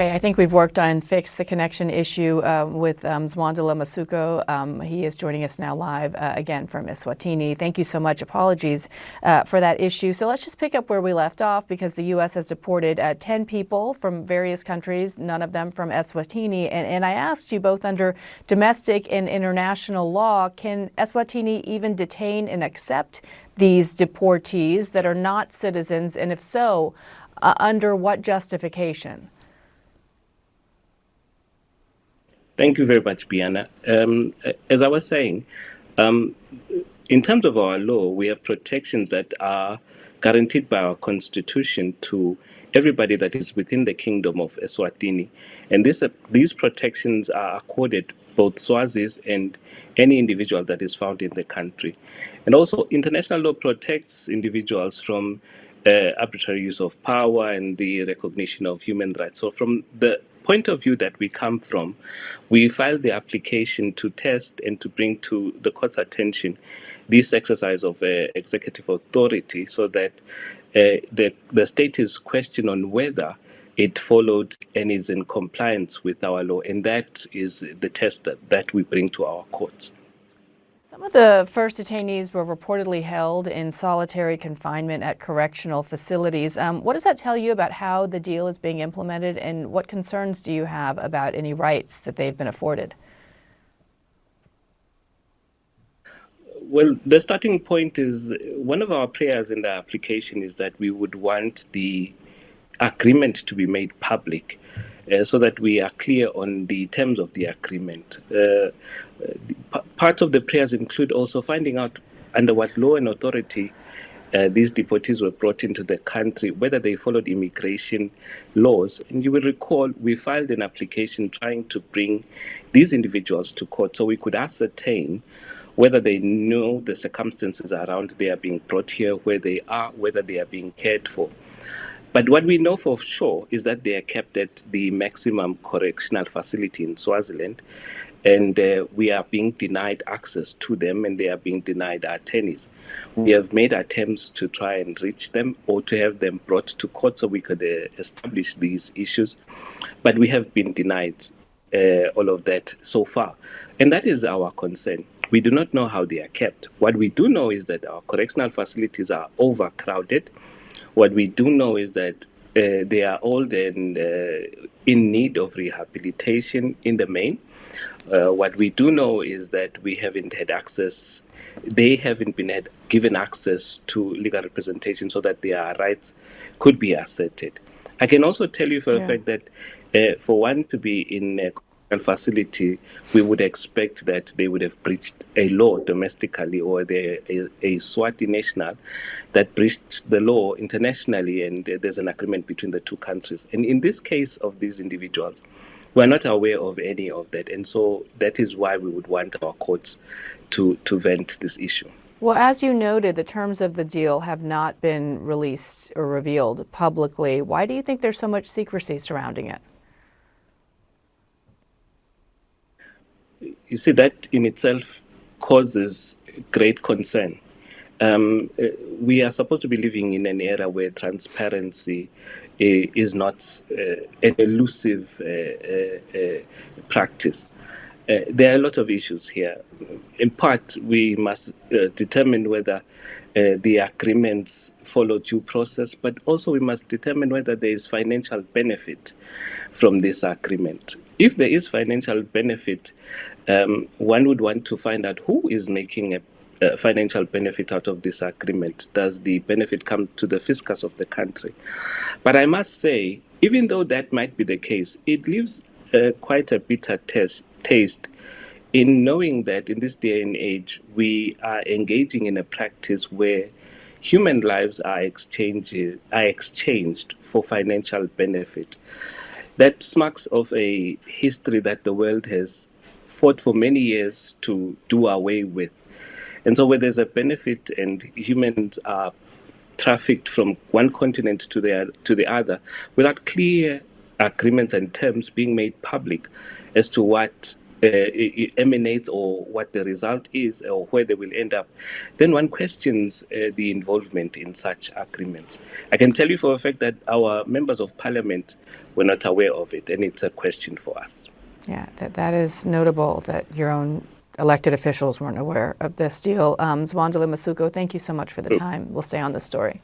Okay, I think we've worked on Fix the Connection issue with Mzwandile Masuku. He is joining us now live again from Eswatini. Thank you so much. Apologies for that issue. So let's just pick up where we left off, because the U.S. has deported 10 people from various countries, none of them from Eswatini. And I asked you both, under domestic and international law, can Eswatini even detain and accept these deportees that are not citizens? And if so, under what justification? Thank you very much, Biana. As I was saying, in terms of our law, we have protections that are guaranteed by our constitution to everybody that is within the kingdom of Eswatini. And these protections are accorded both Swazis and any individual that is found in the country. And also, international law protects individuals from arbitrary use of power and the recognition of human rights. So from the point of view that we come from, we filed the application to test and to bring to the court's attention this exercise of executive authority, so that the state is questioned on whether it followed and is in compliance with our law. And that is the test that we bring to our courts. Some of the first detainees were reportedly held in solitary confinement at correctional facilities. What does that tell you about how the deal is being implemented, and what concerns do you have about any rights that they've been afforded? Well, the starting point is, one of our prayers in the application is that we would want the agreement to be made public, so that we are clear on the terms of the agreement. Part of the prayers include also finding out under what law and authority these deportees were brought into the country, whether they followed immigration laws. And you will recall we filed an application trying to bring these individuals to court so we could ascertain whether they know the circumstances around their being brought here, where they are, whether they are being cared for. But what we know for sure is that they are kept at the maximum correctional facility in Swaziland, and we are being denied access to them, and they are being denied our attorneys. We have made attempts to try and reach them or to have them brought to court so we could establish these issues, but we have been denied all of that so far. And that is our concern. We do not know how they are kept. What we do know is that our correctional facilities are overcrowded. What we do know is that they are old and in need of rehabilitation in the main. What we do know is that we haven't had access, they haven't been given access to legal representation so that their rights could be asserted. I can also tell you for a fact that for one to be in a facility, we would expect that they would have breached a law domestically, or they're a Swati national that breached the law internationally, and there's an agreement between the two countries. And in this case of these individuals, we're not aware of any of that. And so that is why we would want our courts to vent this issue. Well, as you noted, the terms of the deal have not been released or revealed publicly. Why do you think there's so much secrecy surrounding it? You see, that in itself causes great concern. We are supposed to be living in an era where transparency is not an elusive practice. There are a lot of issues here. In part, we must determine whether the agreements follow due process, but also we must determine whether there is financial benefit from this agreement. If there is financial benefit, one would want to find out who is making a financial benefit out of this agreement. Does the benefit come to the fiscus of the country? But I must say, even though that might be the case, it leaves quite a bitter taste in knowing that in this day and age, we are engaging in a practice where human lives are exchanged for financial benefit. That smacks of a history that the world has fought for many years to do away with. And so where there's a benefit and humans are trafficked from one continent to the other without clear agreements and terms being made public as to what emanates or what the result is or where they will end up, then one questions the involvement in such agreements. I can tell you for a fact that our members of parliament were not aware of it, and it's a question for us. Yeah, that is notable that your own elected officials weren't aware of this deal. Mzwandile Masuku, thank you so much for the time. We'll stay on this story.